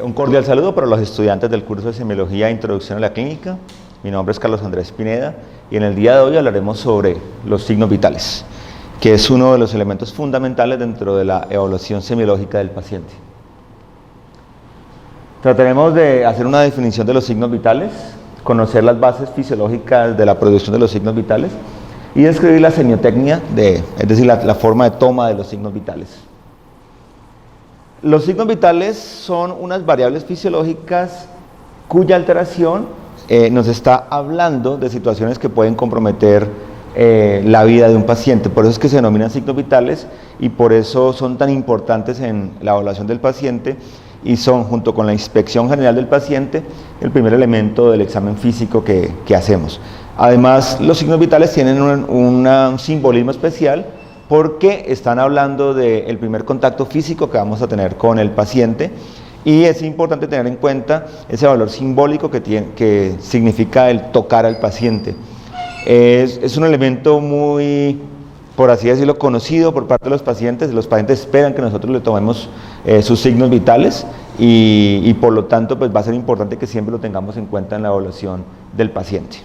Un cordial saludo para los estudiantes del curso de Semiología e Introducción a la Clínica. Mi nombre es Carlos Andrés Pineda y en el día de hoy hablaremos sobre los signos vitales, que es uno de los elementos fundamentales dentro de la evaluación semiológica del paciente. Trataremos de hacer una definición de los signos vitales, conocer las bases fisiológicas de la producción de los signos vitales y describir la semiotecnia, es decir, la forma de toma de los signos vitales. Los signos vitales son unas variables fisiológicas cuya alteración nos está hablando de situaciones que pueden comprometer la vida de un paciente. Por eso es que se denominan signos vitales y por eso son tan importantes en la evaluación del paciente y son, junto con la inspección general del paciente, el primer elemento del examen físico que hacemos. Además, los signos vitales tienen un simbolismo especial porque están hablando del primer contacto físico que vamos a tener con el paciente y es importante tener en cuenta ese valor simbólico que significa el tocar al paciente. Es un elemento muy, por así decirlo, conocido por parte de los pacientes esperan que nosotros le tomemos sus signos vitales y por lo tanto pues va a ser importante que siempre lo tengamos en cuenta en la evaluación del paciente.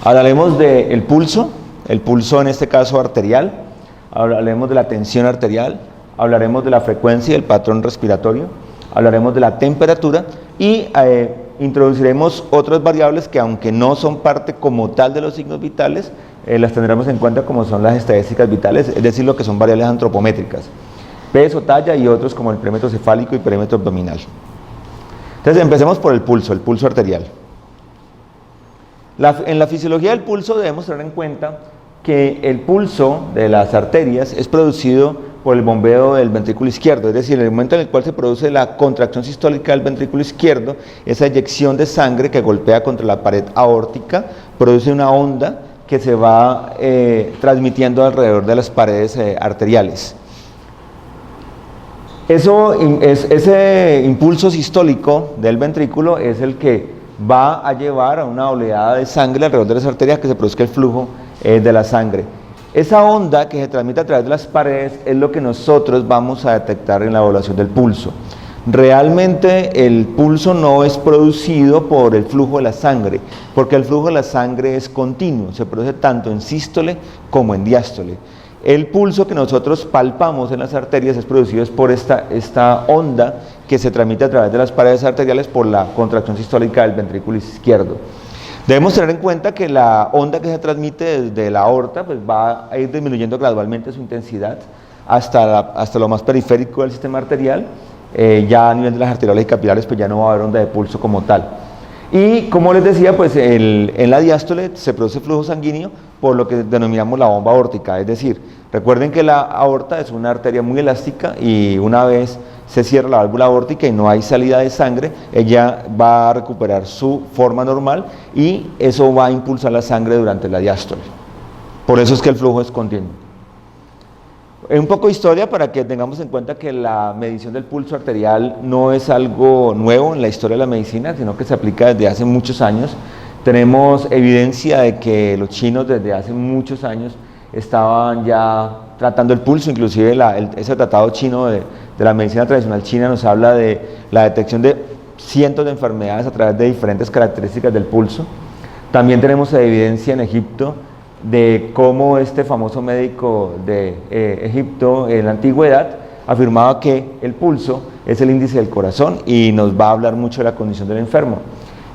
Hablaremos del pulso. El pulso en este caso arterial, hablaremos de la tensión arterial, hablaremos de la frecuencia y el patrón respiratorio, hablaremos de la temperatura y introduciremos otras variables que aunque no son parte como tal de los signos vitales, las tendremos en cuenta como son las estadísticas vitales, es decir, lo que son variables antropométricas, peso, talla y otros como el perímetro cefálico y perímetro abdominal. Entonces empecemos por el pulso arterial. En la fisiología del pulso debemos tener en cuenta que el pulso de las arterias es producido por el bombeo del ventrículo izquierdo, es decir, en el momento en el cual se produce la contracción sistólica del ventrículo izquierdo, esa eyección de sangre que golpea contra la pared aórtica produce una onda que se va transmitiendo alrededor de las paredes arteriales. Ese impulso sistólico del ventrículo es el que va a llevar a una oleada de sangre alrededor de las arterias que se produzca el flujo de la sangre. Esa onda que se transmite a través de las paredes es lo que nosotros vamos a detectar en la evaluación del pulso. Realmente el pulso no es producido por el flujo de la sangre, porque el flujo de la sangre es continuo, se produce tanto en sístole como en diástole. El pulso que nosotros palpamos en las arterias es producido por esta onda que se transmite a través de las paredes arteriales por la contracción sistólica del ventrículo izquierdo. Debemos tener en cuenta que la onda que se transmite desde la aorta pues va a ir disminuyendo gradualmente su intensidad hasta lo más periférico del sistema arterial. Ya a nivel de las arteriolas y capilares pues ya no va a haber onda de pulso como tal. Y como les decía, pues en la diástole se produce flujo sanguíneo por lo que denominamos la bomba aórtica, es decir, recuerden que la aorta es una arteria muy elástica y una vez se cierra la válvula aórtica y no hay salida de sangre, ella va a recuperar su forma normal y eso va a impulsar la sangre durante la diástole. Por eso es que el flujo es continuo. Un poco de historia para que tengamos en cuenta que la medición del pulso arterial no es algo nuevo en la historia de la medicina, sino que se aplica desde hace muchos años. Tenemos evidencia de que los chinos desde hace muchos años estaban ya tratando el pulso, inclusive ese tratado chino de la medicina tradicional china nos habla de la detección de cientos de enfermedades a través de diferentes características del pulso. También tenemos evidencia en Egipto de cómo este famoso médico de Egipto en la antigüedad afirmaba que el pulso es el índice del corazón y nos va a hablar mucho de la condición del enfermo.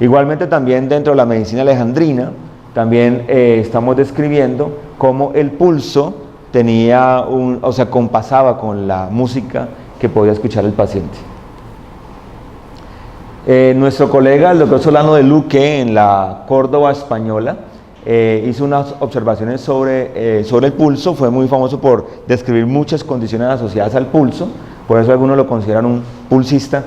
Igualmente también dentro de la medicina alejandrina también estamos describiendo cómo el pulso compasaba con la música que podía escuchar el paciente. Nuestro colega, el doctor Solano de Luque, en la Córdoba española, hizo unas observaciones sobre el pulso, fue muy famoso por describir muchas condiciones asociadas al pulso, por eso algunos lo consideran un pulsista.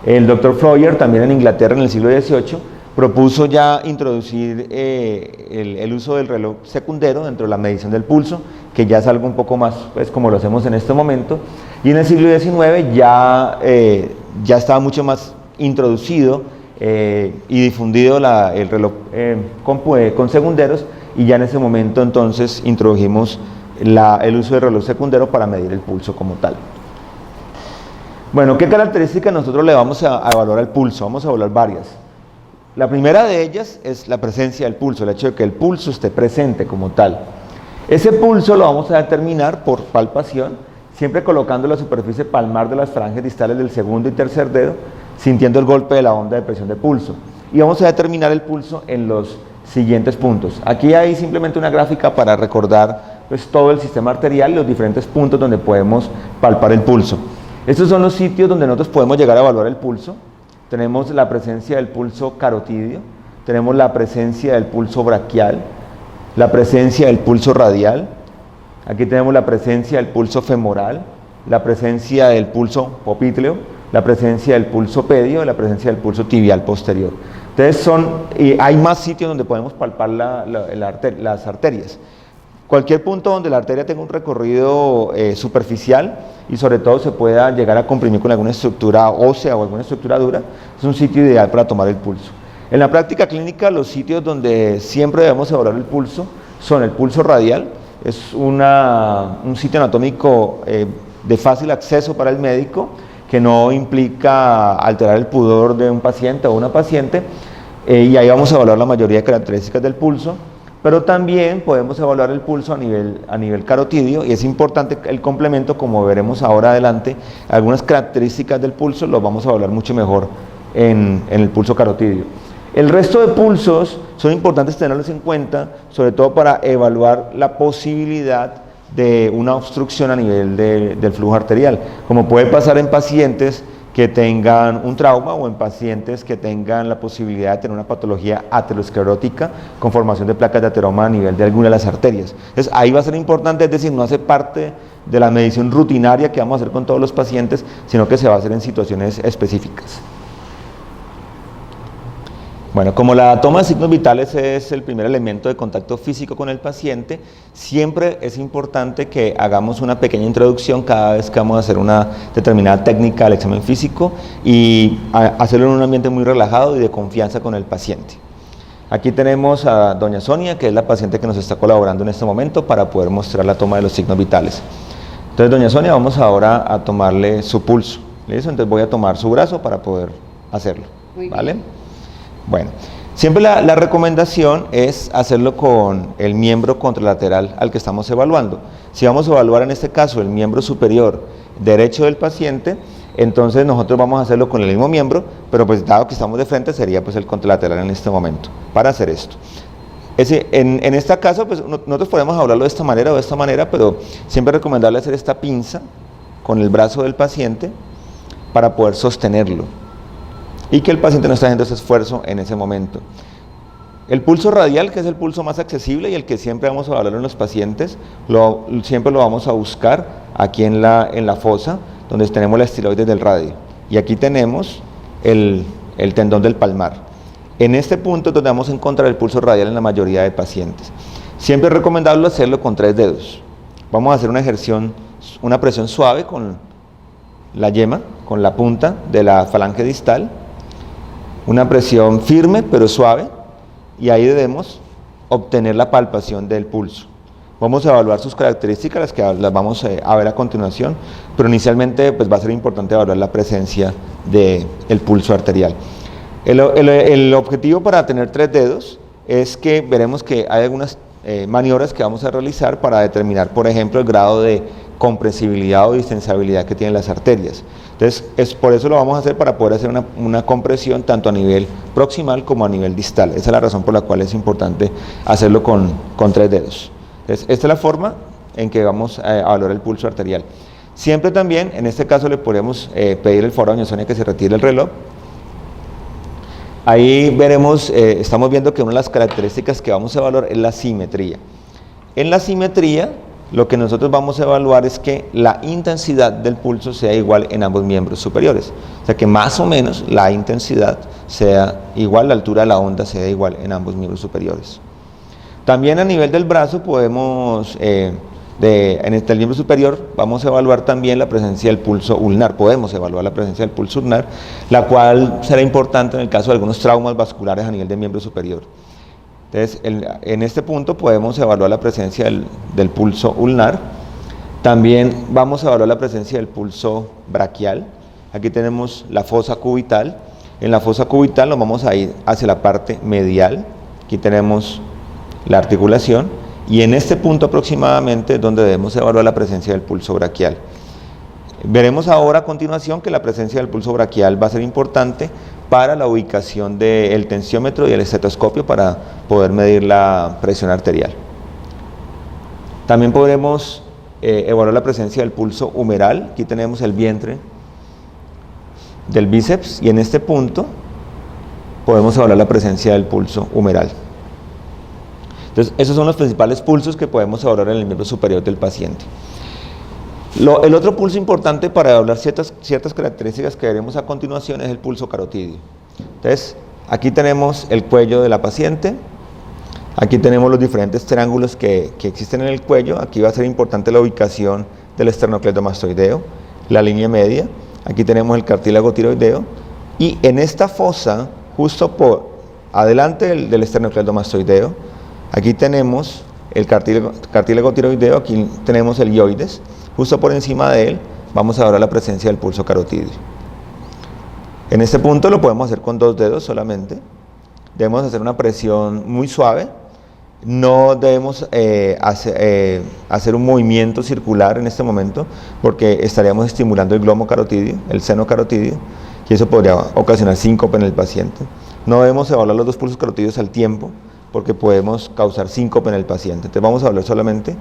El doctor Floyer, también en Inglaterra en el siglo XVIII, propuso ya introducir el uso del reloj secundero dentro de la medición del pulso, que ya es algo un poco más pues, como lo hacemos en este momento, y en el siglo XIX ya estaba mucho más introducido y difundido el reloj con segunderos, y ya en ese momento entonces introdujimos el uso del reloj secundero para medir el pulso como tal. Bueno, ¿qué características nosotros le vamos a evaluar al pulso? Vamos a evaluar varias. La primera de ellas es la presencia del pulso, el hecho de que el pulso esté presente como tal. Ese pulso lo vamos a determinar por palpación, siempre colocando la superficie palmar de las falanges distales del segundo y tercer dedo, sintiendo el golpe de la onda de presión de pulso. Y vamos a determinar el pulso en los siguientes puntos. Aquí hay simplemente una gráfica para recordar pues, todo el sistema arterial y los diferentes puntos donde podemos palpar el pulso. Estos son los sitios donde nosotros podemos llegar a evaluar el pulso. Tenemos la presencia del pulso carotidio, tenemos la presencia del pulso braquial, la presencia del pulso radial, aquí tenemos la presencia del pulso femoral, la presencia del pulso popliteo, la presencia del pulso pedio, la presencia del pulso tibial posterior. Entonces hay más sitios donde podemos palpar las arterias. Cualquier punto donde la arteria tenga un recorrido superficial y sobre todo se pueda llegar a comprimir con alguna estructura ósea o alguna estructura dura, es un sitio ideal para tomar el pulso. En la práctica clínica, los sitios donde siempre debemos evaluar el pulso son el pulso radial, es un sitio anatómico de fácil acceso para el médico, que no implica alterar el pudor de un paciente o una paciente, y ahí vamos a evaluar la mayoría de características del pulso. Pero también podemos evaluar el pulso a nivel carotidio, y es importante el complemento, como veremos ahora adelante. Algunas características del pulso los vamos a evaluar mucho mejor en el pulso carotidio. El resto de pulsos son importantes tenerlos en cuenta, sobre todo para evaluar la posibilidad de una obstrucción a nivel del flujo arterial, como puede pasar en pacientes que tengan un trauma o en pacientes que tengan la posibilidad de tener una patología aterosclerótica con formación de placas de ateroma a nivel de alguna de las arterias. Entonces ahí va a ser importante, es decir, no hace parte de la medición rutinaria que vamos a hacer con todos los pacientes, sino que se va a hacer en situaciones específicas. Bueno, como la toma de signos vitales es el primer elemento de contacto físico con el paciente, siempre es importante que hagamos una pequeña introducción cada vez que vamos a hacer una determinada técnica del examen físico y hacerlo en un ambiente muy relajado y de confianza con el paciente. Aquí tenemos a doña Sonia, que es la paciente que nos está colaborando en este momento para poder mostrar la toma de los signos vitales. Entonces, doña Sonia, vamos ahora a tomarle su pulso. ¿Listo? Entonces voy a tomar su brazo para poder hacerlo. ¿Vale? Bueno, siempre la recomendación es hacerlo con el miembro contralateral al que estamos evaluando. Si vamos a evaluar en este caso el miembro superior derecho del paciente, entonces nosotros vamos a hacerlo con el mismo miembro, pero pues dado que estamos de frente sería pues el contralateral en este momento, para hacer esto. En este caso pues nosotros podemos hablarlo de esta manera o de esta manera, pero siempre es recomendable hacer esta pinza con el brazo del paciente para poder sostenerlo y que el paciente no esté haciendo ese esfuerzo en ese momento. El pulso radial, que es el pulso más accesible y el que siempre vamos a evaluar en los pacientes, siempre lo vamos a buscar aquí en la fosa, donde tenemos la estiloides del radio. Y aquí tenemos el tendón del palmar. En este punto es donde vamos a encontrar el pulso radial en la mayoría de pacientes. Siempre es recomendable hacerlo con 3 dedos. Vamos a hacer una presión suave con la yema, con la punta de la falange distal, una presión firme pero suave, y ahí debemos obtener la palpación del pulso. Vamos a evaluar sus características, las que las vamos a ver a continuación, pero inicialmente pues va a ser importante evaluar la presencia del pulso arterial. El objetivo para tener 3 dedos es que veremos que hay algunas maniobras que vamos a realizar para determinar, por ejemplo, el grado de compresibilidad o distensibilidad que tienen las arterias. Entonces, por eso lo vamos a hacer, para poder hacer una compresión tanto a nivel proximal como a nivel distal. Esa es la razón por la cual es importante hacerlo con 3 dedos. Entonces, esta es la forma en que vamos a evaluar el pulso arterial. Siempre también, en este caso, le podemos pedir el favor a doña Sonia que se retire el reloj. Ahí veremos, estamos viendo que una de las características que vamos a evaluar es la simetría. En la simetría, lo que nosotros vamos a evaluar es que la intensidad del pulso sea igual en ambos miembros superiores. O sea, que más o menos la intensidad sea igual, la altura de la onda sea igual en ambos miembros superiores. También a nivel del brazo podemos, en el miembro superior, vamos a evaluar también la presencia del pulso ulnar. Podemos evaluar la presencia del pulso ulnar, la cual será importante en el caso de algunos traumas vasculares a nivel del miembro superior. Entonces, en este punto podemos evaluar la presencia del pulso ulnar. También vamos a evaluar la presencia del pulso braquial. Aquí tenemos la fosa cubital. En la fosa cubital nos vamos a ir hacia la parte medial. Aquí tenemos la articulación y en este punto aproximadamente es donde debemos evaluar la presencia del pulso braquial. Veremos ahora a continuación que la presencia del pulso braquial va a ser importante para la ubicación del tensiómetro y el estetoscopio para poder medir la presión arterial. También podremos evaluar la presencia del pulso humeral. Aquí tenemos el vientre del bíceps y en este punto podemos evaluar la presencia del pulso humeral. Entonces, esos son los principales pulsos que podemos evaluar en el miembro superior del paciente. El otro pulso importante para evaluar ciertas características que veremos a continuación es el pulso carotidio. Entonces, aquí tenemos el cuello de la paciente, aquí tenemos los diferentes triángulos que existen en el cuello. Aquí va a ser importante la ubicación del esternocleidomastoideo, la línea media. Aquí tenemos el cartílago tiroideo y en esta fosa, justo por adelante del esternocleidomastoideo, aquí tenemos el cartílago tiroideo, aquí tenemos el ioides. Justo por encima de él vamos a ver la presencia del pulso carotidio. En este punto lo podemos hacer con 2 dedos solamente. Debemos hacer una presión muy suave. No debemos hacer un movimiento circular en este momento porque estaríamos estimulando el glomo carotidio, el seno carotidio, y eso podría ocasionar síncope en el paciente. No debemos evaluar los 2 pulsos carotidios al tiempo porque podemos causar síncope en el paciente. Entonces vamos a evaluar solamente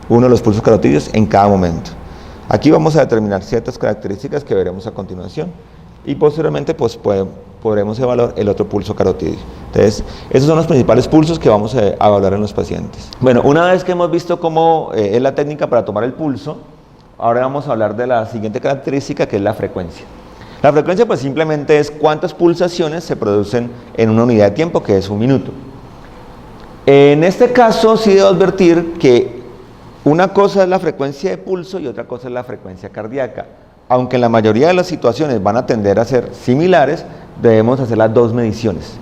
uno de los pulsos carotidios en cada momento. Aquí vamos a determinar ciertas características que veremos a continuación y posteriormente pues podremos evaluar el otro pulso carotidio. Entonces, esos son los principales pulsos que vamos a evaluar en los pacientes. Bueno, una vez que hemos visto cómo es la técnica para tomar el pulso, ahora vamos a hablar de la siguiente característica, que es la frecuencia. La frecuencia pues simplemente es cuántas pulsaciones se producen en una unidad de tiempo, que es 1 minuto. En este caso sí debo advertir que una cosa es la frecuencia de pulso y otra cosa es la frecuencia cardíaca. Aunque en la mayoría de las situaciones van a tender a ser similares, debemos hacer las 2 mediciones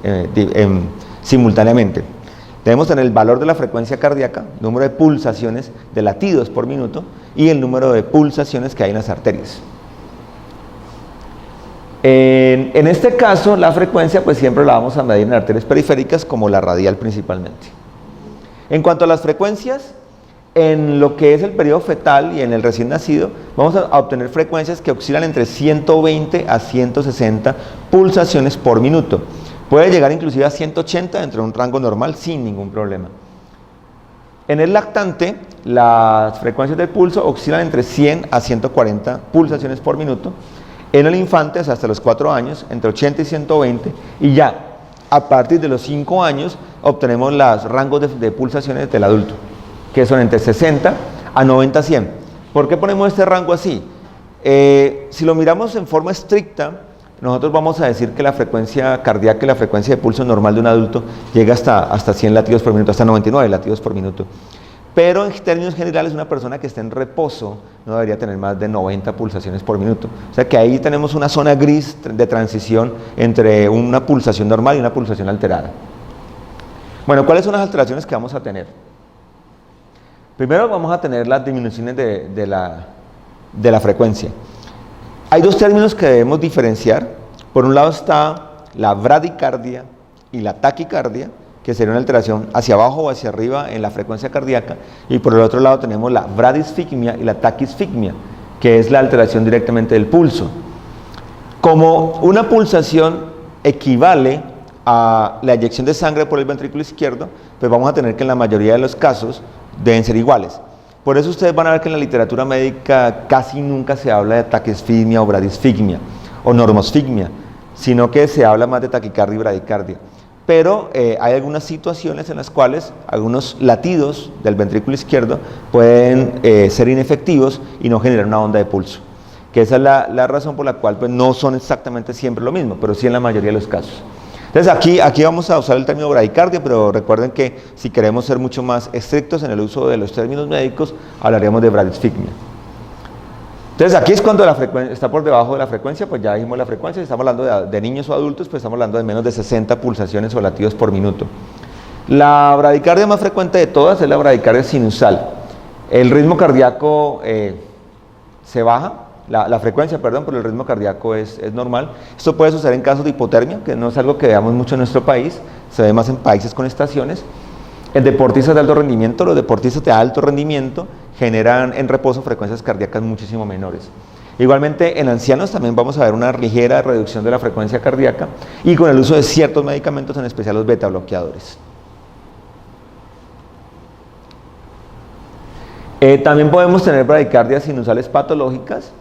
simultáneamente. Debemos tener el valor de la frecuencia cardíaca, número de pulsaciones, de latidos por minuto, y el número de pulsaciones que hay en las arterias. En este caso, la frecuencia pues siempre la vamos a medir en arterias periféricas como la radial principalmente. En cuanto a las frecuencias, en lo que es el periodo fetal y en el recién nacido, vamos a obtener frecuencias que oscilan entre 120 a 160 pulsaciones por minuto. Puede llegar inclusive a 180 dentro de un rango normal sin ningún problema. En el lactante, las frecuencias del pulso oscilan entre 100 a 140 pulsaciones por minuto. En el infante, hasta los 4 años, entre 80 y 120, y ya a partir de los 5 años obtenemos los rangos de pulsaciones del adulto, que son entre 60 a 90 a 100. ¿Por qué ponemos este rango así? Si lo miramos en forma estricta, nosotros vamos a decir que la frecuencia cardíaca y la frecuencia de pulso normal de un adulto llega hasta 100 latidos por minuto, hasta 99 latidos por minuto. Pero en términos generales, una persona que esté en reposo no debería tener más de 90 pulsaciones por minuto. O sea que ahí tenemos una zona gris de transición entre una pulsación normal y una pulsación alterada. Bueno, ¿cuáles son las alteraciones que vamos a tener? Primero vamos a tener las disminuciones de la frecuencia. Hay 2 términos que debemos diferenciar. Por un lado está la bradicardia y la taquicardia, que sería una alteración hacia abajo o hacia arriba en la frecuencia cardíaca, y por el otro lado tenemos la bradisfigmia y la taquisfigmia, que es la alteración directamente del pulso. Como una pulsación equivale a la eyección de sangre por el ventrículo izquierdo, pues vamos a tener que en la mayoría de los casos deben ser iguales. Por eso ustedes van a ver que en la literatura médica casi nunca se habla de taquisfigmia o bradisfigmia o normosfigmia, sino que se habla más de taquicardia y bradicardia. Pero hay algunas situaciones en las cuales algunos latidos del ventrículo izquierdo pueden ser inefectivos y no generar una onda de pulso, que esa es la razón por la cual pues, no son exactamente siempre lo mismo, pero sí en la mayoría de los casos. Entonces aquí vamos a usar el término bradicardia, pero recuerden que si queremos ser mucho más estrictos en el uso de los términos médicos, hablaríamos de bradisfigmia. Entonces aquí es cuando la frecuencia está por debajo de la frecuencia, pues ya dijimos la frecuencia. Si estamos hablando de niños o adultos, pues estamos hablando de menos de 60 pulsaciones o latidos por minuto. La bradicardia más frecuente de todas es la bradicardia sinusal. El ritmo cardíaco se baja la frecuencia, perdón, pero el ritmo cardíaco es normal. Esto puede suceder en casos de hipotermia, que no es algo que veamos mucho en nuestro país, se ve más en países con estaciones. En deportistas de alto rendimiento, los deportistas de alto rendimiento generan en reposo frecuencias cardíacas muchísimo menores. Igualmente en ancianos también vamos a ver una ligera reducción de la frecuencia cardíaca y con el uso de ciertos medicamentos, en especial los beta bloqueadores. También podemos tener bradicardias sinusales patológicas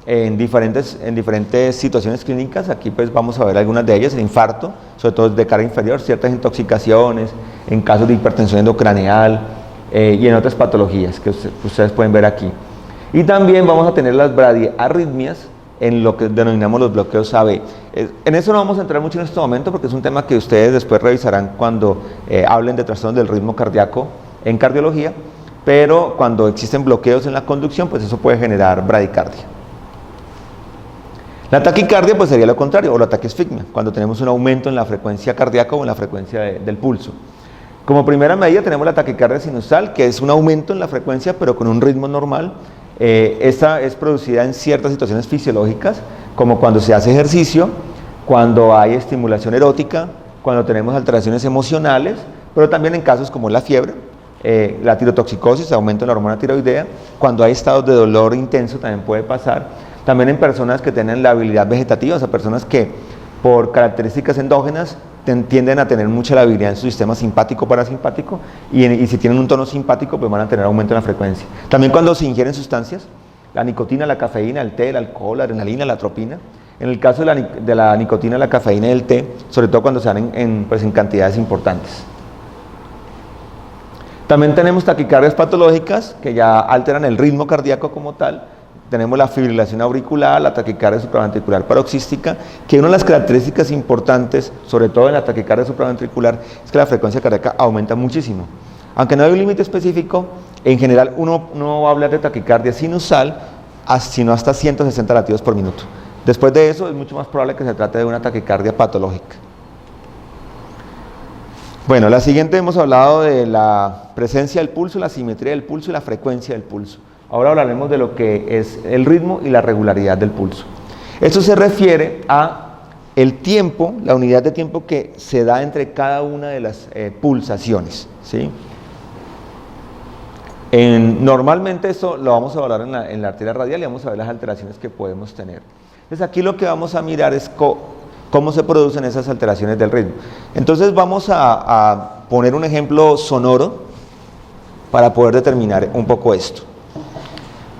en diferentes situaciones clínicas. Aquí pues vamos a ver algunas de ellas: el infarto, sobre todo de cara inferior, ciertas intoxicaciones, en casos de hipertensión endocraneal y en otras patologías que ustedes pueden ver aquí. Y también vamos a tener las bradiarritmias en lo que denominamos los bloqueos AB. En eso no vamos a entrar mucho en este momento porque es un tema que ustedes después revisarán cuando hablen de trastornos del ritmo cardíaco en cardiología, pero cuando existen bloqueos en la conducción, pues eso puede generar bradicardia. La taquicardia pues sería lo contrario, o la taquisfigmia, cuando tenemos un aumento en la frecuencia cardíaca o en la frecuencia del pulso. Como primera medida tenemos la taquicardia sinusal, que es un aumento en la frecuencia pero con un ritmo normal. Esta es producida en ciertas situaciones fisiológicas, como cuando se hace ejercicio, cuando hay estimulación erótica, cuando tenemos alteraciones emocionales, pero también en casos como la fiebre, la tirotoxicosis, aumento en la hormona tiroidea, cuando hay estados de dolor intenso también puede pasar. También en personas que tienen la habilidad vegetativa, o sea, personas que por características endógenas tienden a tener mucha labilidad en su sistema simpático-parasimpático y si tienen un tono simpático pues van a tener aumento en la frecuencia. También cuando se ingieren sustancias, la nicotina, la cafeína, el té, el alcohol, la adrenalina, la atropina. En el caso de la nicotina, la cafeína y el té, sobre todo cuando se dan en cantidades importantes. También tenemos taquicardias patológicas que ya alteran el ritmo cardíaco como tal. Tenemos la fibrilación auricular, la taquicardia supraventricular paroxística, que una de las características importantes, sobre todo en la taquicardia supraventricular, es que la frecuencia cardíaca aumenta muchísimo. Aunque no hay un límite específico, en general uno no va a hablar de taquicardia sinusal, sino hasta 160 latidos por minuto. Después de eso es mucho más probable que se trate de una taquicardia patológica. Bueno, la siguiente hemos hablado de la presencia del pulso, la simetría del pulso y la frecuencia del pulso. Ahora hablaremos de lo que es el ritmo y la regularidad del pulso. Esto se refiere a el tiempo, la unidad de tiempo que se da entre cada una de las pulsaciones, ¿sí? Normalmente esto lo vamos a hablar en la arteria radial y vamos a ver las alteraciones que podemos tener. Entonces aquí lo que vamos a mirar es cómo se producen esas alteraciones del ritmo. Entonces vamos a poner un ejemplo sonoro para poder determinar un poco esto.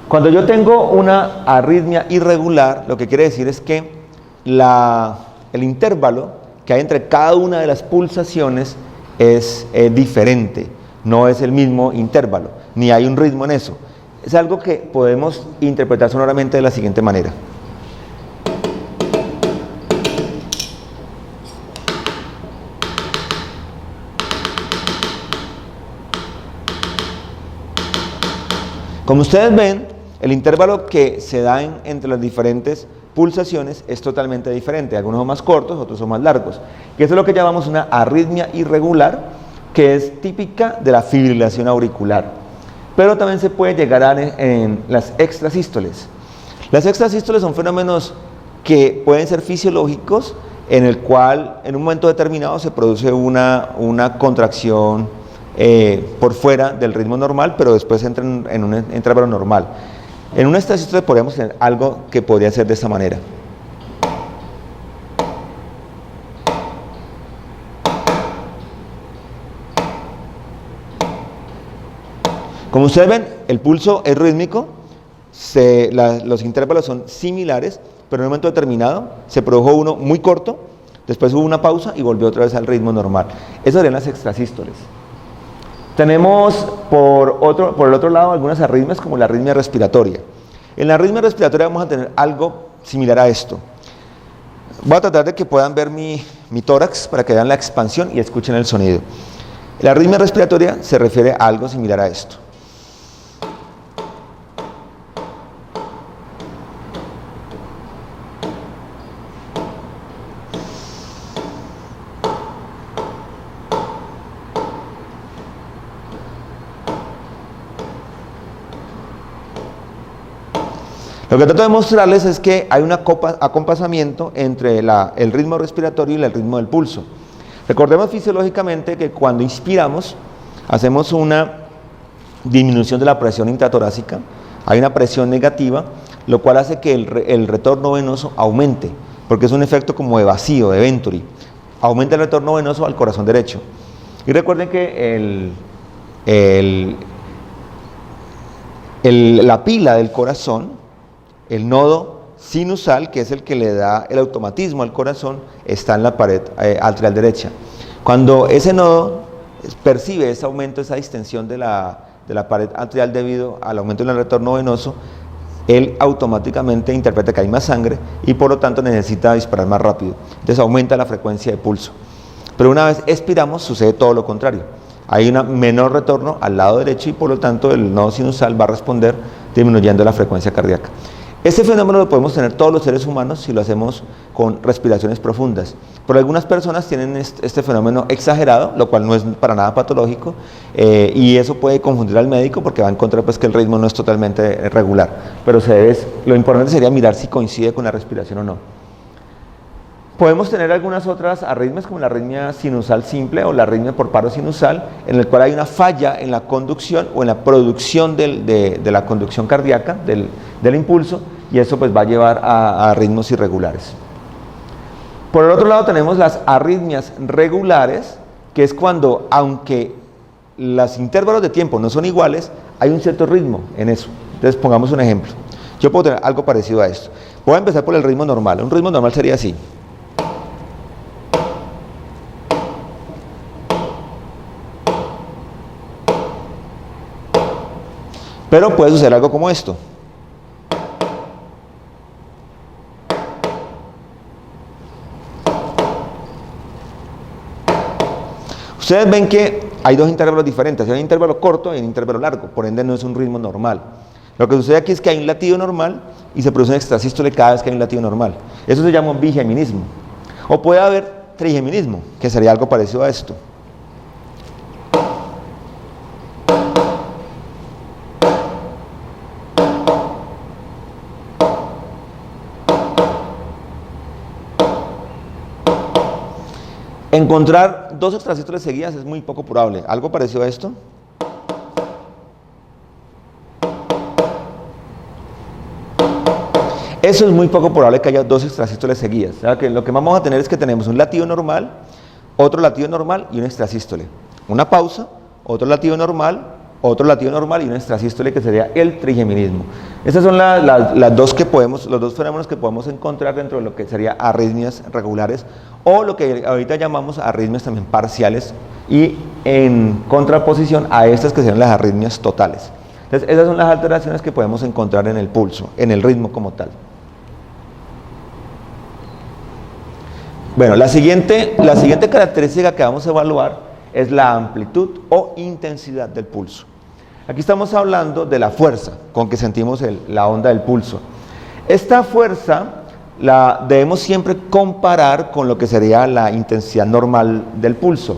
Cuando yo tengo una arritmia irregular, lo que quiere decir es que el intervalo que hay entre cada una de las pulsaciones es diferente, no es el mismo intervalo, ni hay un ritmo en eso. Es algo que podemos interpretar sonoramente de la siguiente manera. Como ustedes ven, el intervalo que se da entre las diferentes pulsaciones es totalmente diferente. Algunos son más cortos, otros son más largos. Y eso es lo que llamamos una arritmia irregular, que es típica de la fibrilación auricular. Pero también se puede llegar a en las extrasístoles. Las extrasístoles son fenómenos que pueden ser fisiológicos, en el cual en un momento determinado se produce una contracción por fuera del ritmo normal, pero después entra en un intervalo normal. En una extrasístole podríamos tener algo que podría ser de esta manera. Como ustedes ven, el pulso es rítmico, los intervalos son similares, pero en un momento determinado se produjo uno muy corto, después hubo una pausa y volvió otra vez al ritmo normal. Esas serían las extrasístoles. Tenemos por el otro lado algunas arritmias como la arritmia respiratoria. En la arritmia respiratoria vamos a tener algo similar a esto. Voy a tratar de que puedan ver mi tórax para que vean la expansión y escuchen el sonido. La arritmia respiratoria se refiere a algo similar a esto. Lo que trato de mostrarles es que hay un acompasamiento entre el ritmo respiratorio y el ritmo del pulso. Recordemos fisiológicamente que cuando inspiramos, hacemos una disminución de la presión intratorácica, hay una presión negativa, lo cual hace que el retorno venoso aumente, porque es un efecto como de vacío, de Venturi. Aumenta el retorno venoso al corazón derecho. Y recuerden que la pila del corazón, el nodo sinusal, que es el que le da el automatismo al corazón, está en la pared atrial derecha. Cuando ese nodo percibe ese aumento, esa distensión de la pared atrial debido al aumento del retorno venoso, él automáticamente interpreta que hay más sangre y por lo tanto necesita disparar más rápido. Entonces aumenta la frecuencia de pulso. Pero una vez expiramos sucede todo lo contrario. Hay un menor retorno al lado derecho y por lo tanto el nodo sinusal va a responder disminuyendo la frecuencia cardíaca. Este fenómeno lo podemos tener todos los seres humanos si lo hacemos con respiraciones profundas. Pero algunas personas tienen este fenómeno exagerado, lo cual no es para nada patológico, y eso puede confundir al médico porque va a encontrar pues, que el ritmo no es totalmente regular. Pero lo importante sería mirar si coincide con la respiración o no. Podemos tener algunas otras arritmias como la arritmia sinusal simple o la arritmia por paro sinusal, en el cual hay una falla en la conducción o en la producción de la conducción cardíaca, del impulso, y eso pues va a llevar a ritmos irregulares. Por el otro lado tenemos las arritmias regulares, que es cuando, aunque los intervalos de tiempo no son iguales, hay un cierto ritmo en eso. Entonces pongamos un ejemplo. Yo puedo tener algo parecido a esto. Voy a empezar por el ritmo normal. Un ritmo normal sería así. Pero puede suceder algo como esto. Ustedes ven que hay dos intervalos diferentes, hay un intervalo corto y un intervalo largo, por ende no es un ritmo normal. Lo que sucede aquí es que hay un latido normal y se produce un extrasístole cada vez que hay un latido normal. Eso se llama bigeminismo. O puede haber trigeminismo, que sería algo parecido a esto. Encontrar dos extrasístoles seguidas es muy poco probable. ¿Algo parecido a esto? Eso es muy poco probable que haya dos extrasístoles seguidas. O sea, que lo que vamos a tener es que tenemos un latido normal, otro latido normal y un extrasístole. Una pausa, otro latido normal y un extrasístole, que sería el trigeminismo. Esas son las dos los dos fenómenos que podemos encontrar dentro de lo que sería arritmias regulares o lo que ahorita llamamos arritmias también parciales y en contraposición a estas que serían las arritmias totales. Entonces esas son las alteraciones que podemos encontrar en el pulso, en el ritmo como tal. Bueno, la siguiente característica que vamos a evaluar es la amplitud o intensidad del pulso. Aquí estamos hablando de la fuerza con que sentimos la onda del pulso. Esta fuerza la debemos siempre comparar con lo que sería la intensidad normal del pulso.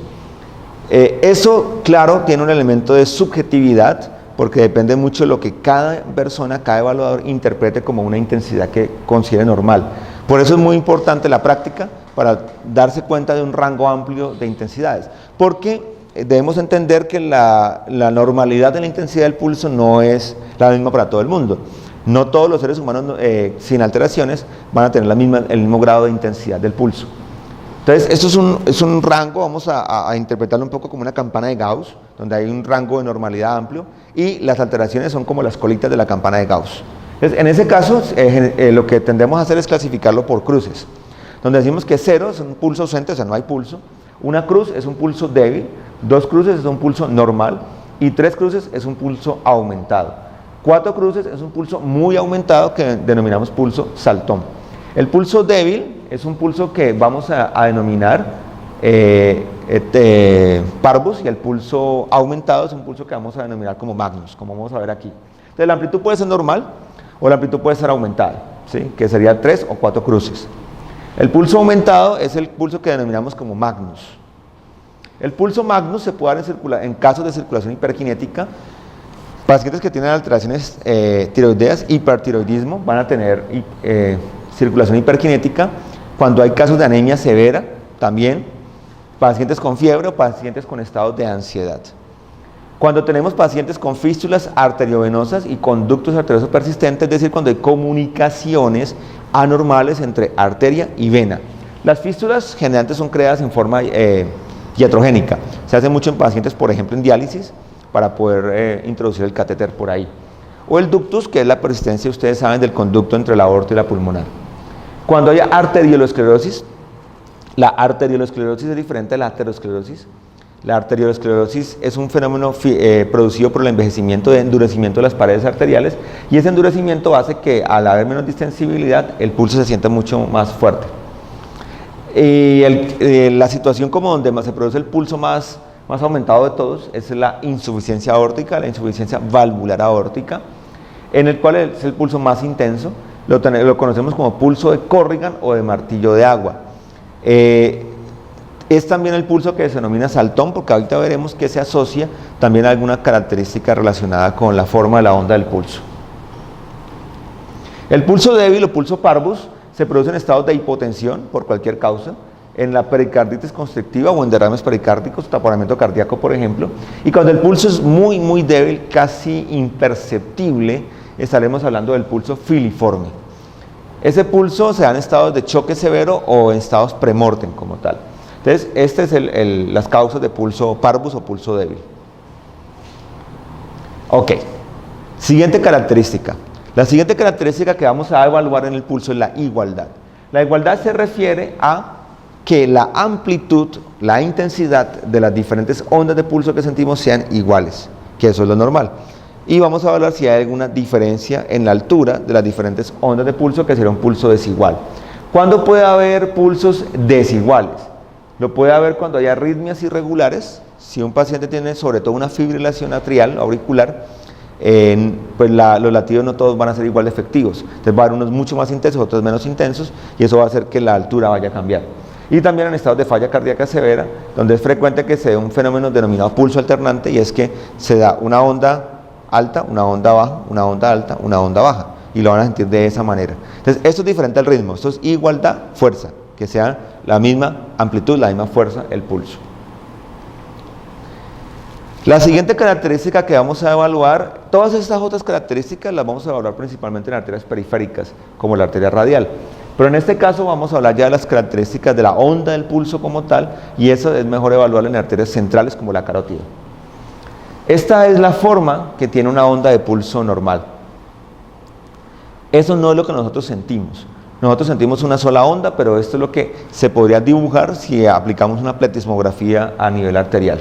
Eso, claro, tiene un elemento de subjetividad, porque depende mucho de lo que cada persona, cada evaluador interprete como una intensidad que considere normal. Por eso es muy importante la práctica, para darse cuenta de un rango amplio de intensidades, porque debemos entender que la normalidad de la intensidad del pulso no es la misma para todo el mundo. No todos los seres humanos sin alteraciones van a tener el mismo grado de intensidad del pulso. Entonces, esto es un rango, vamos a interpretarlo un poco como una campana de Gauss, donde hay un rango de normalidad amplio, y las alteraciones son como las colitas de la campana de Gauss. Entonces, en ese caso, lo que tendemos a hacer es clasificarlo por cruces, donde decimos que 0 es un pulso ausente, o sea, no hay pulso, una cruz es un pulso débil, 2 cruces es un pulso normal, y 3 cruces es un pulso aumentado. 4 cruces es un pulso muy aumentado que denominamos pulso saltón. El pulso débil es un pulso que vamos a denominar parvus, y el pulso aumentado es un pulso que vamos a denominar como magnus, como vamos a ver aquí. Entonces la amplitud puede ser normal o la amplitud puede ser aumentada, ¿sí? Que sería 3 o 4 cruces. El pulso aumentado es el pulso que denominamos como magnus. El pulso magnus se puede dar en casos de circulación hiperkinética Pacientes que tienen alteraciones tiroideas, hipertiroidismo, van a tener circulación hiperkinética. Cuando hay casos de anemia severa, también. Pacientes con fiebre o pacientes con estados de ansiedad. Cuando tenemos pacientes con fístulas arteriovenosas y conductos arteriosos persistentes, es decir, cuando hay comunicaciones anormales entre arteria y vena. Las fístulas generalmente son creadas en forma iatrogénica. Se hace mucho en pacientes, por ejemplo, en diálisis, para poder introducir el catéter por ahí. O el ductus, que es la persistencia, ustedes saben, del conducto entre la aorta y la pulmonar. Cuando haya arteriolosclerosis, la arteriolosclerosis es diferente a la aterosclerosis. La arteriolosclerosis es un fenómeno producido por el envejecimiento de endurecimiento de las paredes arteriales, y ese endurecimiento hace que, al haber menos distensibilidad, el pulso se sienta mucho más fuerte. Y la situación como donde más se produce el pulso más aumentado de todos es la insuficiencia aórtica, la insuficiencia valvular aórtica, en el cual es el pulso más intenso. Lo conocemos como pulso de Corrigan o de martillo de agua. Es también el pulso que se denomina saltón, porque ahorita veremos que se asocia también a alguna característica relacionada con la forma de la onda del pulso. El pulso débil o pulso parvus se produce en estados de hipotensión por cualquier causa, en la pericarditis constrictiva o en derrames pericárdicos, taponamiento cardíaco, por ejemplo. Y cuando el pulso es muy débil, casi imperceptible, estaremos hablando del pulso filiforme. Ese pulso se da en estados de choque severo o en estados premortem como tal. Entonces, estas es las causas de pulso parvus o pulso débil. Ok, siguiente característica. La siguiente característica que vamos a evaluar en el pulso es la igualdad. La igualdad se refiere a que la amplitud, la intensidad de las diferentes ondas de pulso que sentimos sean iguales, que eso es lo normal. Y vamos a evaluar si hay alguna diferencia en la altura de las diferentes ondas de pulso, que será un pulso desigual. ¿Cuándo puede haber pulsos desiguales? Lo puede haber cuando hay arritmias irregulares. Si un paciente tiene sobre todo una fibrilación atrial, auricular, pues los latidos no todos van a ser igual de efectivos. Entonces va a haber unos mucho más intensos, otros menos intensos, y eso va a hacer que la altura vaya a cambiar. Y también en estados de falla cardíaca severa, donde es frecuente que se dé un fenómeno denominado pulso alternante, y es que se da una onda alta, una onda baja, una onda alta, una onda baja, y lo van a sentir de esa manera. Entonces esto es diferente al ritmo, esto es igualdad, fuerza, que sea la misma amplitud, la misma fuerza, el pulso. La siguiente característica que vamos a evaluar, todas estas otras características las vamos a evaluar principalmente en arterias periféricas, como la arteria radial. Pero en este caso vamos a hablar ya de las características de la onda del pulso como tal, y eso es mejor evaluarlo en arterias centrales como la carótida. Esta es la forma que tiene una onda de pulso normal. Eso no es lo que nosotros sentimos. Nosotros sentimos una sola onda, pero esto es lo que se podría dibujar si aplicamos una pletismografía a nivel arterial.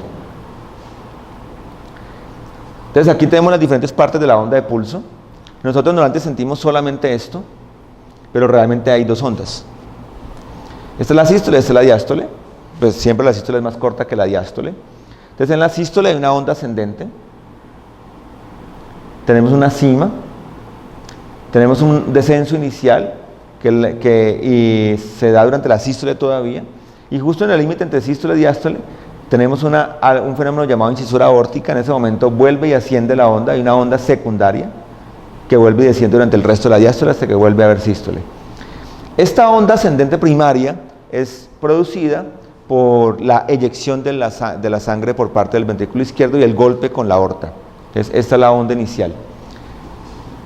Entonces aquí tenemos las diferentes partes de la onda de pulso. Nosotros normalmente sentimos solamente esto, pero realmente hay dos ondas. Esta es la sístole, esta es la diástole. Pues siempre la sístole es más corta que la diástole. Entonces en la sístole hay una onda ascendente. Tenemos una cima. Tenemos un descenso inicial que se da durante la sístole todavía. Y justo en el límite entre sístole y diástole tenemos un fenómeno llamado incisura aórtica. En ese momento vuelve y asciende la onda. Hay una onda secundaria que vuelve y desciende durante el resto de la diástole hasta que vuelve a haber sístole. Esta onda ascendente primaria es producida por la eyección de la sangre por parte del ventrículo izquierdo y el golpe con la aorta. Entonces, esta es la onda inicial.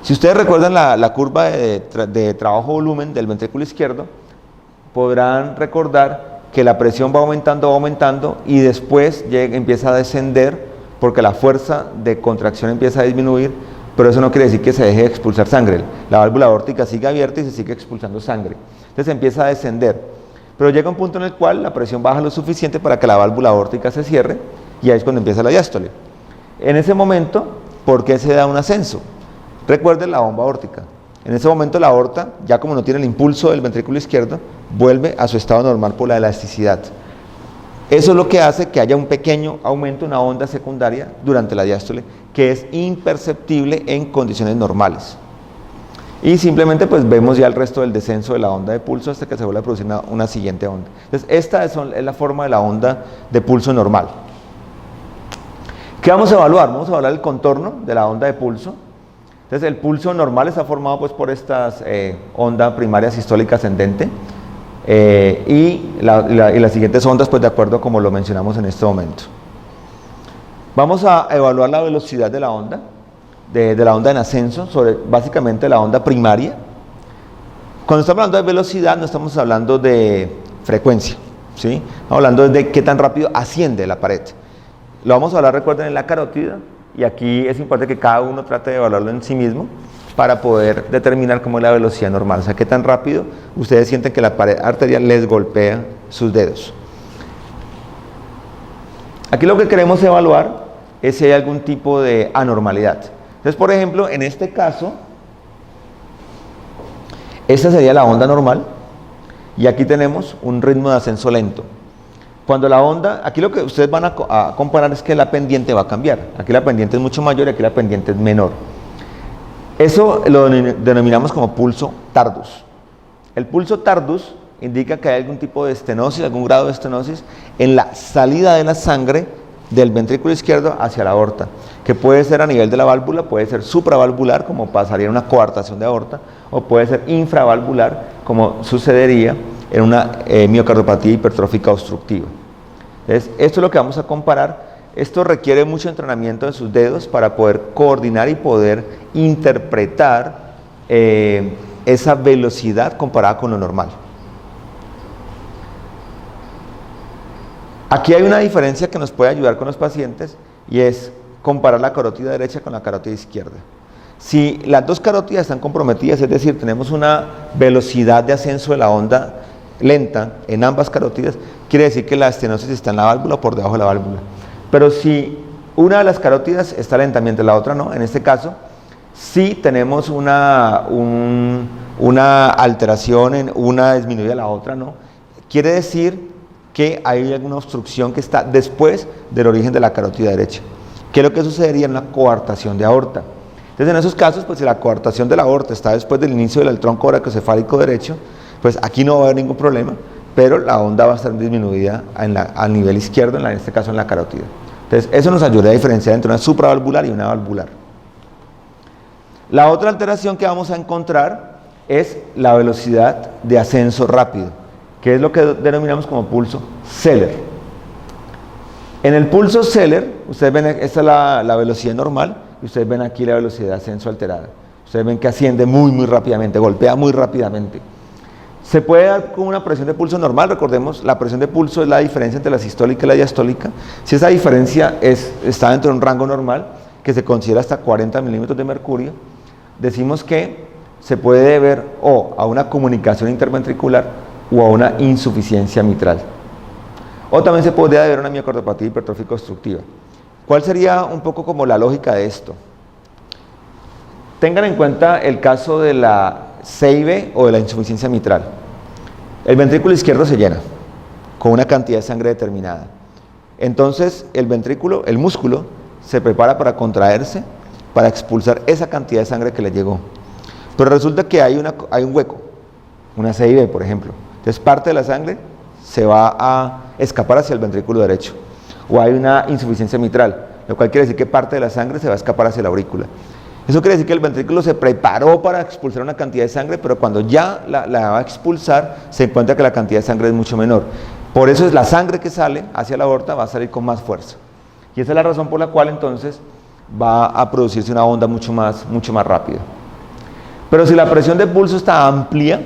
Si ustedes recuerdan la curva de trabajo-volumen del ventrículo izquierdo, podrán recordar que la presión va aumentando y después empieza a descender porque la fuerza de contracción empieza a disminuir, pero eso no quiere decir que se deje de expulsar sangre. La válvula aórtica sigue abierta y se sigue expulsando sangre. Entonces empieza a descender, pero llega un punto en el cual la presión baja lo suficiente para que la válvula aórtica se cierre, y ahí es cuando empieza la diástole. En ese momento, ¿por qué se da un ascenso? Recuerden la bomba aórtica. En ese momento la aorta, ya como no tiene el impulso del ventrículo izquierdo, vuelve a su estado normal por la elasticidad. Eso es lo que hace que haya un pequeño aumento, una onda secundaria durante la diástole, que es imperceptible en condiciones normales. Y simplemente pues vemos ya el resto del descenso de la onda de pulso hasta que se vuelve a producir una siguiente onda. Entonces esta es la forma de la onda de pulso normal. ¿Qué vamos a evaluar? Vamos a evaluar el contorno de la onda de pulso. Entonces el pulso normal está formado pues por estas onda primaria sistólica ascendente y las siguientes ondas pues de acuerdo como lo mencionamos en este momento. Vamos a evaluar la velocidad de la onda, de la onda en ascenso, sobre básicamente la onda primaria. Cuando estamos hablando de velocidad no estamos hablando de frecuencia, ¿sí? Estamos hablando de qué tan rápido asciende la pared. Lo vamos a hablar, recuerden, en la carótida, y aquí es importante que cada uno trate de evaluarlo en sí mismo para poder determinar cómo es la velocidad normal, o sea, qué tan rápido ustedes sienten que la pared arterial les golpea sus dedos. Aquí lo que queremos evaluar es si hay algún tipo de anormalidad. Entonces, por ejemplo, en este caso, esta sería la onda normal, y aquí tenemos un ritmo de ascenso lento. Cuando la onda, aquí lo que ustedes van a comparar es que la pendiente va a cambiar. Aquí la pendiente es mucho mayor y aquí la pendiente es menor. Eso lo denominamos como pulso tardus. El pulso tardus indica que hay algún tipo de estenosis, algún grado de estenosis en la salida de la sangre del ventrículo izquierdo hacia la aorta, que puede ser a nivel de la válvula, puede ser supravalvular, como pasaría en una coartación de aorta, o puede ser infravalvular, como sucedería en una miocardiopatía hipertrófica obstructiva. Entonces, esto es lo que vamos a comparar. Esto requiere mucho entrenamiento de sus dedos para poder coordinar y poder interpretar esa velocidad comparada con lo normal. Aquí hay una diferencia que nos puede ayudar con los pacientes y es comparar la carótida derecha con la carótida izquierda. Si las dos carótidas están comprometidas, es decir, tenemos una velocidad de ascenso de la onda lenta en ambas carótidas, quiere decir que la estenosis está en la válvula o por debajo de la válvula. Pero si una de las carótidas está lenta mientras la otra no, en este caso, sí tenemos una alteración en una disminuida de la otra no, quiere decir que hay alguna obstrucción que está después del origen de la carótida derecha, que es lo que sucedería en una coartación de aorta. Entonces, en esos casos, pues si la coartación de la aorta está después del inicio del tronco oracocefálico derecho, pues aquí no va a haber ningún problema, pero la onda va a estar disminuida al nivel izquierdo, en este caso en la carótida. Entonces, eso nos ayuda a diferenciar entre una supravalvular y una valvular. La otra alteración que vamos a encontrar es la velocidad de ascenso rápido, que es lo que denominamos como pulso Zeller. En el pulso Zeller, ustedes ven, esta es la velocidad normal, y ustedes ven aquí la velocidad de ascenso alterada. Ustedes ven que asciende muy rápidamente, golpea muy rápidamente. Se puede dar con una presión de pulso normal, recordemos, la presión de pulso es la diferencia entre la sistólica y la diastólica. Si esa diferencia está dentro de un rango normal, que se considera hasta 40 milímetros de mercurio, decimos que se puede deber o a una comunicación interventricular o a una insuficiencia mitral. O también se podría deber a una miocardiopatía hipertrófica obstructiva. ¿Cuál sería un poco como la lógica de esto? Tengan en cuenta el caso de la CIB o de la insuficiencia mitral. El ventrículo izquierdo se llena con una cantidad de sangre determinada. Entonces el ventrículo, el músculo, se prepara para contraerse, para expulsar esa cantidad de sangre que le llegó. Pero resulta que hay un hueco, una CIB, por ejemplo. Entonces parte de la sangre se va a escapar hacia el ventrículo derecho. O hay una insuficiencia mitral, lo cual quiere decir que parte de la sangre se va a escapar hacia la aurícula. Eso quiere decir que el ventrículo se preparó para expulsar una cantidad de sangre, pero cuando ya la va a expulsar, se encuentra que la cantidad de sangre es mucho menor. Por eso es la sangre que sale hacia la aorta va a salir con más fuerza. Y esa es la razón por la cual entonces va a producirse una onda mucho más rápida. Pero si la presión de pulso está amplia,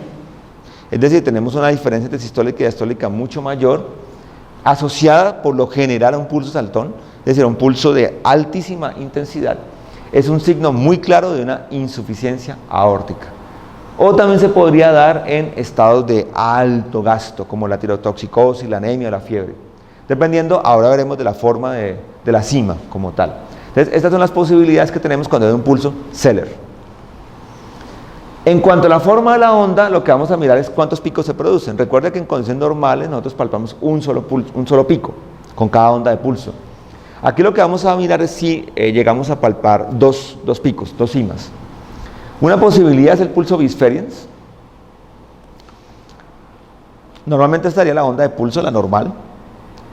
es decir, tenemos una diferencia entre sistólica y diastólica mucho mayor, asociada por lo general a un pulso saltón, es decir, a un pulso de altísima intensidad, es un signo muy claro de una insuficiencia aórtica. O también se podría dar en estados de alto gasto, como la tirotoxicosis, la anemia o la fiebre, dependiendo, ahora veremos de la forma de la cima como tal. Entonces, estas son las posibilidades que tenemos cuando hay un pulso Zeller. En cuanto a la forma de la onda, lo que vamos a mirar es cuántos picos se producen. Recuerda que en condiciones normales nosotros palpamos un solo pico con cada onda de pulso. Aquí lo que vamos a mirar es si llegamos a palpar dos picos, dos cimas. Una posibilidad es el pulso bisferiens. Normalmente estaría la onda de pulso, la normal.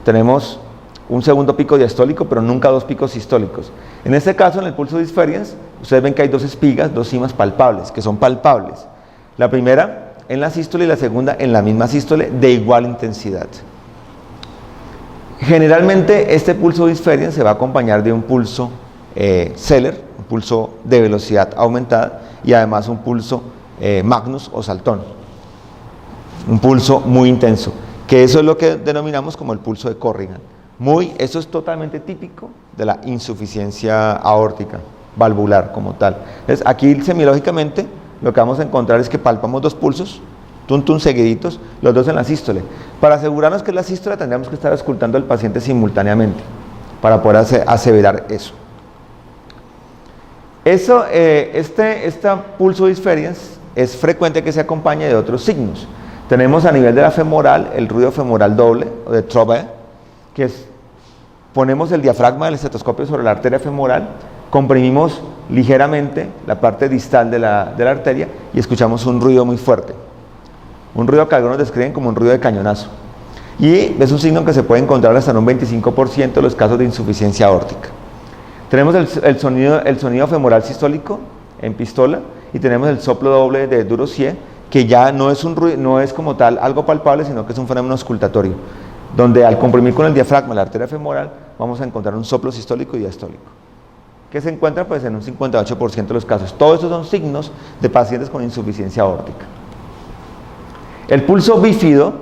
Tenemos un segundo pico diastólico, pero nunca dos picos sistólicos. En este caso, en el pulso disferiens, ustedes ven que hay dos espigas, dos cimas palpables, que son palpables. La primera en la sístole y la segunda en la misma sístole de igual intensidad. Generalmente este pulso disferiens se va a acompañar de un pulso Zeller, un pulso de velocidad aumentada y además un pulso Magnus o saltón, un pulso muy intenso, que eso es lo que denominamos como el pulso de Corrigan. Eso es totalmente típico de la insuficiencia aórtica valvular como tal. Entonces, aquí semiológicamente lo que vamos a encontrar es que palpamos dos pulsos, tum seguiditos, los dos en la sístole. Para asegurarnos que es la sístole tendríamos que estar auscultando al paciente simultáneamente para poder aseverar eso. Este pulso disferiens es frecuente que se acompañe de otros signos. Tenemos a nivel de la femoral el ruido femoral doble o de Trobe, que es, ponemos el diafragma del estetoscopio sobre la arteria femoral, comprimimos ligeramente la parte distal de la arteria y escuchamos un ruido muy fuerte. Un ruido que algunos describen como un ruido de cañonazo. Y es un signo que se puede encontrar hasta en un 25% de los casos de insuficiencia aórtica. Tenemos el sonido femoral sistólico en pistola y tenemos el soplo doble de Durossier, que ya no es un ruido, no es como tal algo palpable, sino que es un fenómeno auscultatorio, donde al comprimir con el diafragma la arteria femoral vamos a encontrar un soplo sistólico y diastólico, que se encuentra pues en un 58% de los casos. Todos estos son signos de pacientes con insuficiencia aórtica. El pulso bífido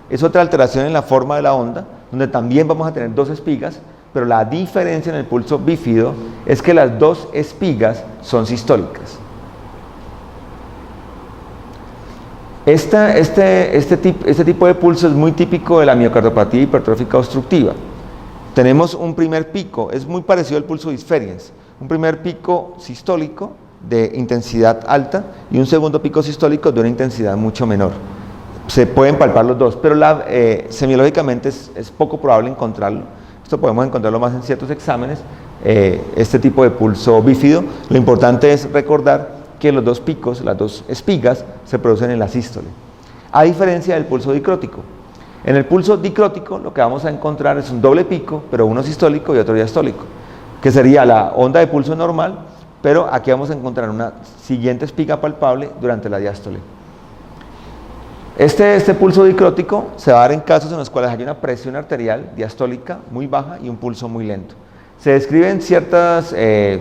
es otra alteración en la forma de la onda, donde también vamos a tener dos espigas, pero la diferencia en el pulso bífido es que las dos espigas son sistólicas. Este tipo de pulso es muy típico de la miocardiopatía hipertrófica obstructiva. Tenemos un primer pico, es muy parecido al pulso disferiens, un primer pico sistólico de intensidad alta y un segundo pico sistólico de una intensidad mucho menor. Se pueden palpar los dos, pero semiológicamente es poco probable encontrarlo. Esto podemos encontrarlo más en ciertos exámenes, este tipo de pulso bífido. Lo importante es recordar que los dos picos, las dos espigas, se producen en la sístole, a diferencia del pulso dicrótico. En el pulso dicrótico lo que vamos a encontrar es un doble pico, pero uno sistólico y otro diastólico, que sería la onda de pulso normal, pero aquí vamos a encontrar una siguiente espiga palpable durante la diástole. Este pulso dicrótico se va a dar en casos en los cuales hay una presión arterial diastólica muy baja y un pulso muy lento. Se describen ciertas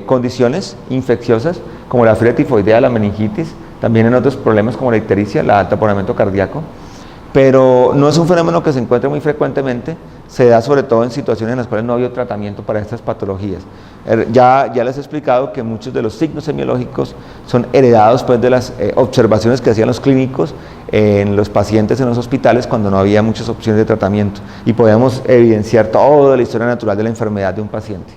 condiciones infecciosas, como la fiebre tifoidea, la meningitis, también en otros problemas como la ictericia, el taponamiento cardíaco, pero no es un fenómeno que se encuentre muy frecuentemente, se da sobre todo en situaciones en las cuales no había tratamiento para estas patologías. Ya les he explicado que muchos de los signos semiológicos son heredados pues, de las observaciones que hacían los clínicos en los pacientes en los hospitales cuando no había muchas opciones de tratamiento y podíamos evidenciar toda la historia natural de la enfermedad de un paciente.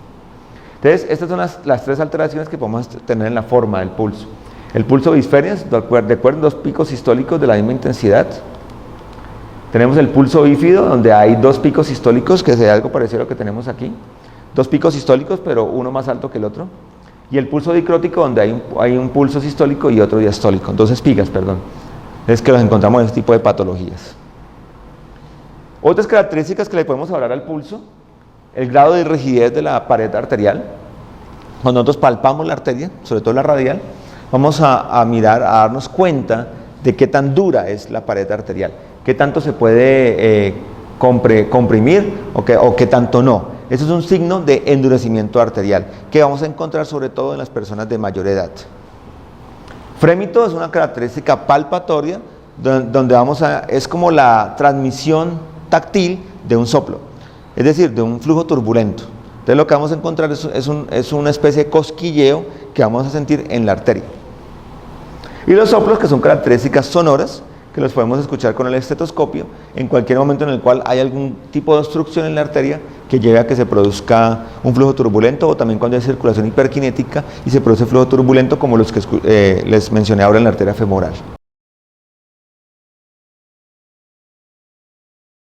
Entonces, estas son las tres alteraciones que podemos tener en la forma del pulso. El pulso disferiens, de acuerdo a dos picos sistólicos de la misma intensidad. Tenemos el pulso bífido, donde hay dos picos sistólicos, que sería algo parecido a lo que tenemos aquí. Dos picos sistólicos, pero uno más alto que el otro. Y el pulso dicrótico, donde hay un pulso sistólico y otro diastólico, dos espigas, perdón. Es que los encontramos en este tipo de patologías. Otras características que le podemos hablar al pulso, el grado de rigidez de la pared arterial. Cuando nosotros palpamos la arteria, sobre todo la radial, vamos a mirar, a darnos cuenta de qué tan dura es la pared arterial, qué tanto se puede comprimir o qué tanto no. Eso es un signo de endurecimiento arterial que vamos a encontrar sobre todo en las personas de mayor edad. Frémito es una característica palpatoria donde es como la transmisión táctil de un soplo, es decir, de un flujo turbulento. Entonces lo que vamos a encontrar es una especie de cosquilleo que vamos a sentir en la arteria. Y los soplos, que son características sonoras, que los podemos escuchar con el estetoscopio en cualquier momento en el cual hay algún tipo de obstrucción en la arteria que lleve a que se produzca un flujo turbulento, o también cuando hay circulación hiperkinética y se produce flujo turbulento como los que les mencioné ahora en la arteria femoral.